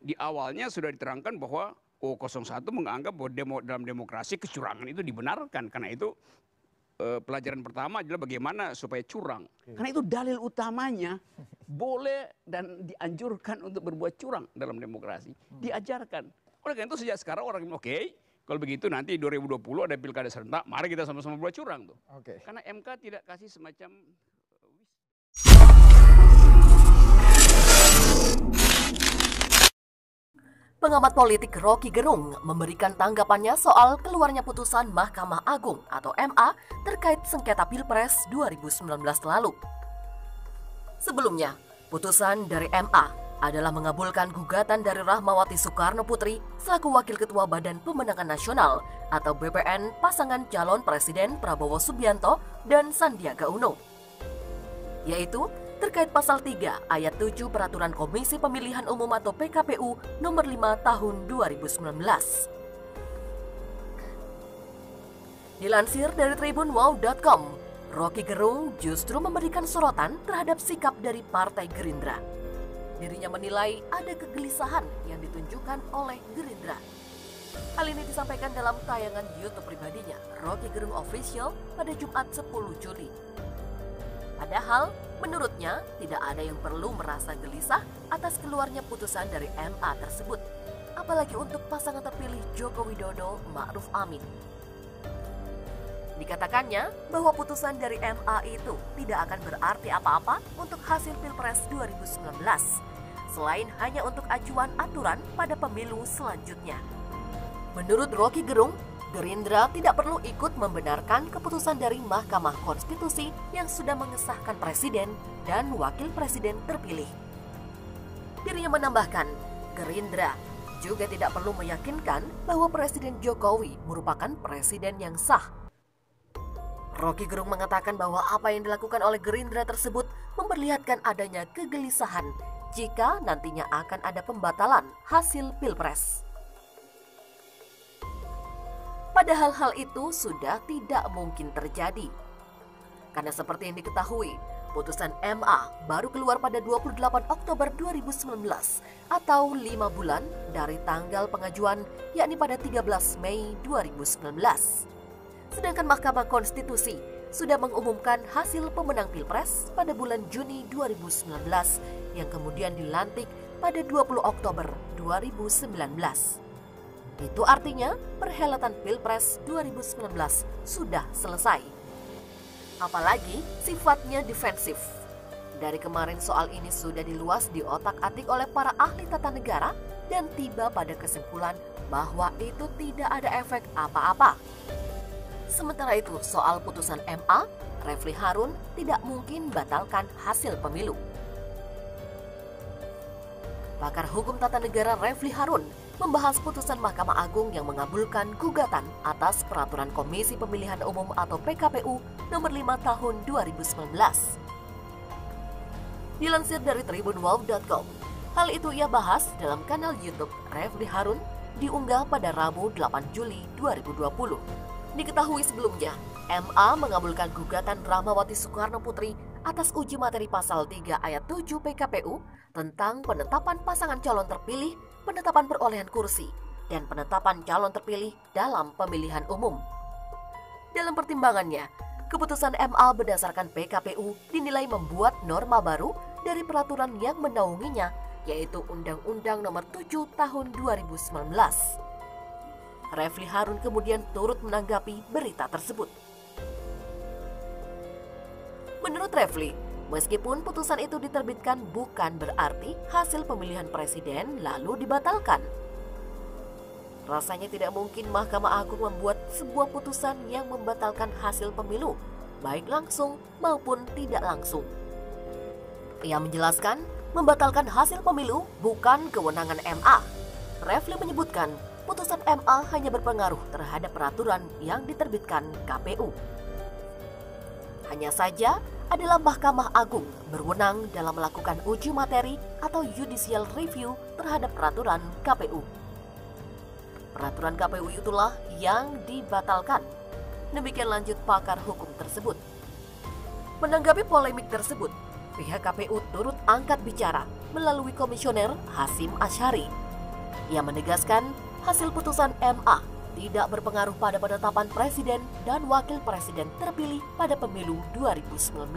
di awalnya sudah diterangkan bahwa 01 menganggap bahwa dalam demokrasi kecurangan itu dibenarkan. Karena itu pelajaran pertama adalah bagaimana supaya curang. Karena itu dalil utamanya boleh dan dianjurkan untuk berbuat curang dalam demokrasi. Diajarkan. Oleh karena itu sejak sekarang orang oke, kalau begitu nanti 2020 ada pilkada serentak, mari kita sama-sama berbuat curang tuh. Karena MK tidak kasih semacam Pengamat politik Rocky Gerung memberikan tanggapannya soal keluarnya putusan Mahkamah Agung atau MA terkait sengketa Pilpres 2019 lalu. Sebelumnya, putusan dari MA adalah mengabulkan gugatan dari Rahmawati Soekarno Putri selaku Wakil Ketua Badan Pemenangan Nasional atau BPN pasangan calon Presiden Prabowo Subianto dan Sandiaga Uno, yaitu terkait pasal 3 ayat 7 Peraturan Komisi Pemilihan Umum atau PKPU nomor 5 tahun 2019. Dilansir dari tribunwow.com, Rocky Gerung justru memberikan sorotan terhadap sikap dari Partai Gerindra. Dirinya menilai ada kegelisahan yang ditunjukkan oleh Gerindra. Hal ini disampaikan dalam tayangan YouTube pribadinya, Rocky Gerung Official, pada Jumat 10 Juli. Padahal, menurutnya tidak ada yang perlu merasa gelisah atas keluarnya putusan dari MA tersebut, apalagi untuk pasangan terpilih Joko Widodo Ma'ruf Amin. Dikatakannya bahwa putusan dari MA itu tidak akan berarti apa-apa untuk hasil Pilpres 2019, selain hanya untuk acuan aturan pada pemilu selanjutnya. Menurut Rocky Gerung, Gerindra tidak perlu ikut membenarkan keputusan dari Mahkamah Konstitusi yang sudah mengesahkan presiden dan wakil presiden terpilih. Dirinya menambahkan, Gerindra juga tidak perlu meyakinkan bahwa Presiden Jokowi merupakan presiden yang sah. Rocky Gerung mengatakan bahwa apa yang dilakukan oleh Gerindra tersebut memperlihatkan adanya kegelisahan jika nantinya akan ada pembatalan hasil Pilpres. Padahal hal itu sudah tidak mungkin terjadi. Karena seperti yang diketahui, putusan MA baru keluar pada 28 Oktober 2019 atau 5 bulan dari tanggal pengajuan, yakni pada 13 Mei 2019. Sedangkan Mahkamah Konstitusi sudah mengumumkan hasil pemenang Pilpres pada bulan Juni 2019 yang kemudian dilantik pada 20 Oktober 2019. Itu artinya perhelatan Pilpres 2019 sudah selesai. Apalagi sifatnya defensif. Dari kemarin soal ini sudah diluas diotak-atik oleh para ahli tata negara dan tiba pada kesimpulan bahwa itu tidak ada efek apa-apa. Sementara itu soal putusan MA, Refli Harun tidak mungkin batalkan hasil pemilu. Pakar hukum tata negara Refli Harun membahas putusan Mahkamah Agung yang mengabulkan gugatan atas Peraturan Komisi Pemilihan Umum atau PKPU nomor 5 tahun 2019. Dilansir dari tribunwow.com, hal itu ia bahas dalam kanal YouTube Refli Harun diunggah pada Rabu 8 Juli 2020. Diketahui sebelumnya, MA mengabulkan gugatan Rahmawati Soekarno Putri atas uji materi pasal 3 ayat 7 PKPU tentang penetapan pasangan calon terpilih, penetapan perolehan kursi, dan penetapan calon terpilih dalam pemilihan umum. Dalam pertimbangannya, keputusan MA berdasarkan PKPU dinilai membuat norma baru dari peraturan yang menaunginya, yaitu Undang-Undang Nomor 7 Tahun 2019. Refli Harun kemudian turut menanggapi berita tersebut. Menurut Refli, meskipun putusan itu diterbitkan bukan berarti hasil pemilihan presiden lalu dibatalkan. Rasanya tidak mungkin Mahkamah Agung membuat sebuah putusan yang membatalkan hasil pemilu, baik langsung maupun tidak langsung. Ia menjelaskan, membatalkan hasil pemilu bukan kewenangan MA. Refli menyebutkan, putusan MA hanya berpengaruh terhadap peraturan yang diterbitkan KPU. Hanya saja adalah Mahkamah Agung berwenang dalam melakukan uji materi atau judicial review terhadap peraturan KPU. Peraturan KPU itulah yang dibatalkan. Demikian lanjut pakar hukum tersebut. Menanggapi polemik tersebut, pihak KPU turut angkat bicara melalui Komisioner Hasyim Asyari. Ia menegaskan hasil putusan MA tidak berpengaruh pada penetapan presiden dan wakil presiden terpilih pada pemilu 2019.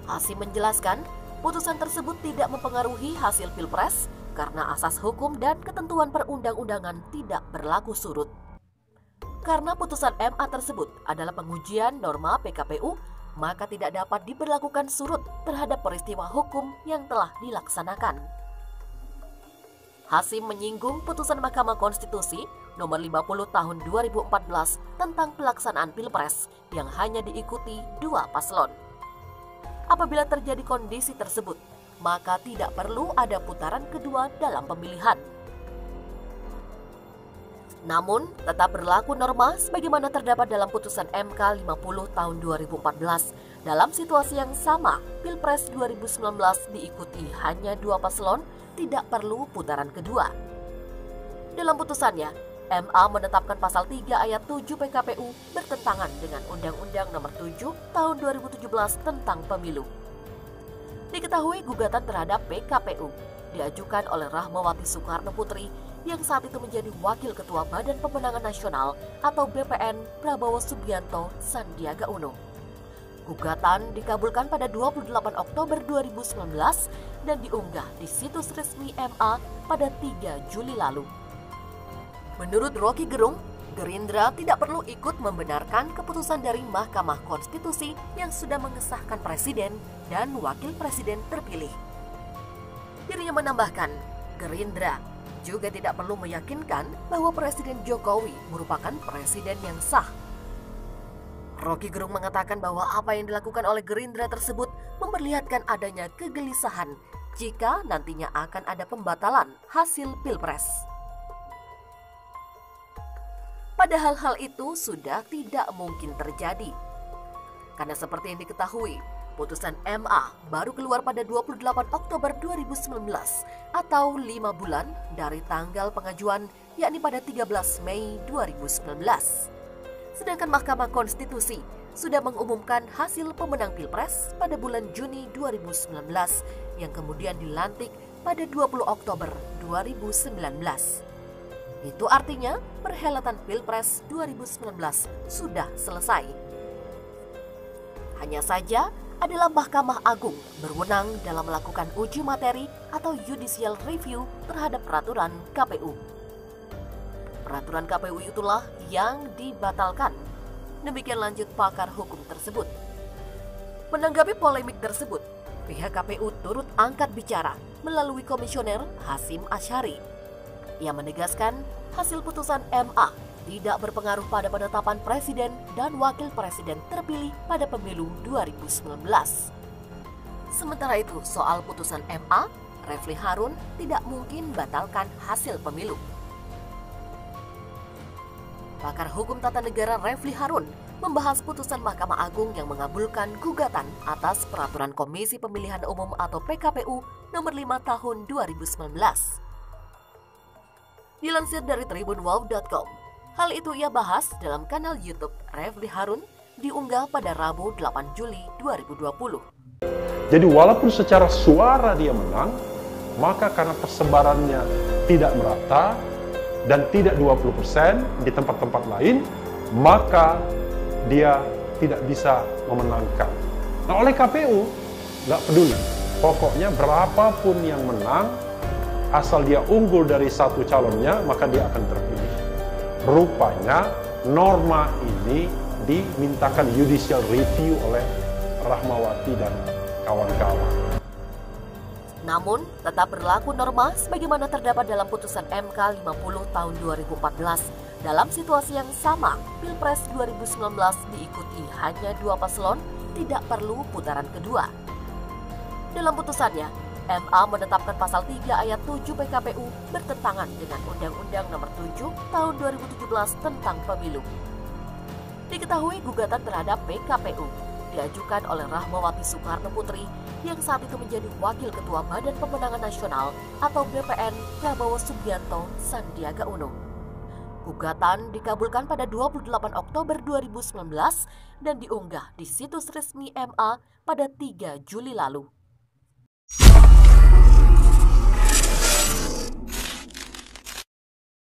Hasim menjelaskan, putusan tersebut tidak mempengaruhi hasil Pilpres karena asas hukum dan ketentuan perundang-undangan tidak berlaku surut. Karena putusan MA tersebut adalah pengujian norma PKPU, maka tidak dapat diberlakukan surut terhadap peristiwa hukum yang telah dilaksanakan. Hasim menyinggung putusan Mahkamah Konstitusi nomor 50 tahun 2014 tentang pelaksanaan Pilpres yang hanya diikuti 2 paslon. Apabila terjadi kondisi tersebut, maka tidak perlu ada putaran kedua dalam pemilihan. Namun, tetap berlaku norma sebagaimana terdapat dalam putusan MK 50 tahun 2014. Dalam situasi yang sama, Pilpres 2019 diikuti hanya 2 paslon, tidak perlu putaran kedua. Dalam putusannya, MA menetapkan pasal 3 ayat 7 PKPU bertentangan dengan Undang-Undang Nomor 7 Tahun 2017 tentang Pemilu. Diketahui gugatan terhadap PKPU diajukan oleh Rahmawati Soekarno Putri yang saat itu menjadi Wakil Ketua Badan Pemenangan Nasional atau BPN Prabowo Subianto Sandiaga Uno. Gugatan dikabulkan pada 28 Oktober 2019 dan diunggah di situs resmi MA pada 3 Juli lalu. Menurut Rocky Gerung, Gerindra tidak perlu ikut membenarkan keputusan dari Mahkamah Konstitusi yang sudah mengesahkan presiden dan wakil presiden terpilih. Dirinya menambahkan, Gerindra juga tidak perlu meyakinkan bahwa Presiden Jokowi merupakan presiden yang sah. Rocky Gerung mengatakan bahwa apa yang dilakukan oleh Gerindra tersebut memperlihatkan adanya kegelisahan jika nantinya akan ada pembatalan hasil Pilpres. Padahal hal itu sudah tidak mungkin terjadi. Karena seperti yang diketahui, putusan MA baru keluar pada 28 Oktober 2019 atau 5 bulan dari tanggal pengajuan, yakni pada 13 Mei 2019. Sedangkan Mahkamah Konstitusi sudah mengumumkan hasil pemenang Pilpres pada bulan Juni 2019 yang kemudian dilantik pada 20 Oktober 2019. Itu artinya perhelatan Pilpres 2019 sudah selesai. Hanya saja adalah Mahkamah Agung berwenang dalam melakukan uji materi atau judicial review terhadap peraturan KPU. Peraturan KPU itulah yang dibatalkan. Demikian lanjut pakar hukum tersebut. Menanggapi polemik tersebut, pihak KPU turut angkat bicara melalui Komisioner Hasyim Asyari. Ia menegaskan hasil putusan MA tidak berpengaruh pada penetapan presiden dan wakil presiden terpilih pada pemilu 2019. Sementara itu, soal putusan MA, Refli Harun tidak mungkin batalkan hasil pemilu. Pakar hukum tata negara Refli Harun membahas putusan Mahkamah Agung yang mengabulkan gugatan atas Peraturan Komisi Pemilihan Umum atau PKPU nomor 5 tahun 2019. Dilansir dari tribunwow.com, hal itu ia bahas dalam kanal YouTube Refli Harun diunggah pada Rabu 8 Juli 2020. Jadi walaupun secara suara dia menang, maka karena persebarannya tidak merata dan tidak 20% di tempat-tempat lain, maka dia tidak bisa memenangkan. Nah, oleh KPU nggak peduli, pokoknya berapapun yang menang, asal dia unggul dari satu calonnya, maka dia akan terpilih. Rupanya norma ini dimintakan judicial review oleh Rahmawati dan kawan-kawan. Namun, tetap berlaku norma sebagaimana terdapat dalam putusan MK 50 tahun 2014. Dalam situasi yang sama, Pilpres 2019 diikuti hanya 2 paslon, tidak perlu putaran kedua. Dalam putusannya, MA menetapkan pasal 3 ayat 7 PKPU bertentangan dengan Undang-Undang Nomor 7 Tahun 2017 tentang Pemilu. Diketahui gugatan terhadap PKPU diajukan oleh Rahmawati Soekarno Putri yang saat itu menjadi Wakil Ketua Badan Pemenangan Nasional atau BPN Prabowo Subianto Sandiaga Uno. Gugatan dikabulkan pada 28 Oktober 2019 dan diunggah di situs resmi MA pada 3 Juli lalu.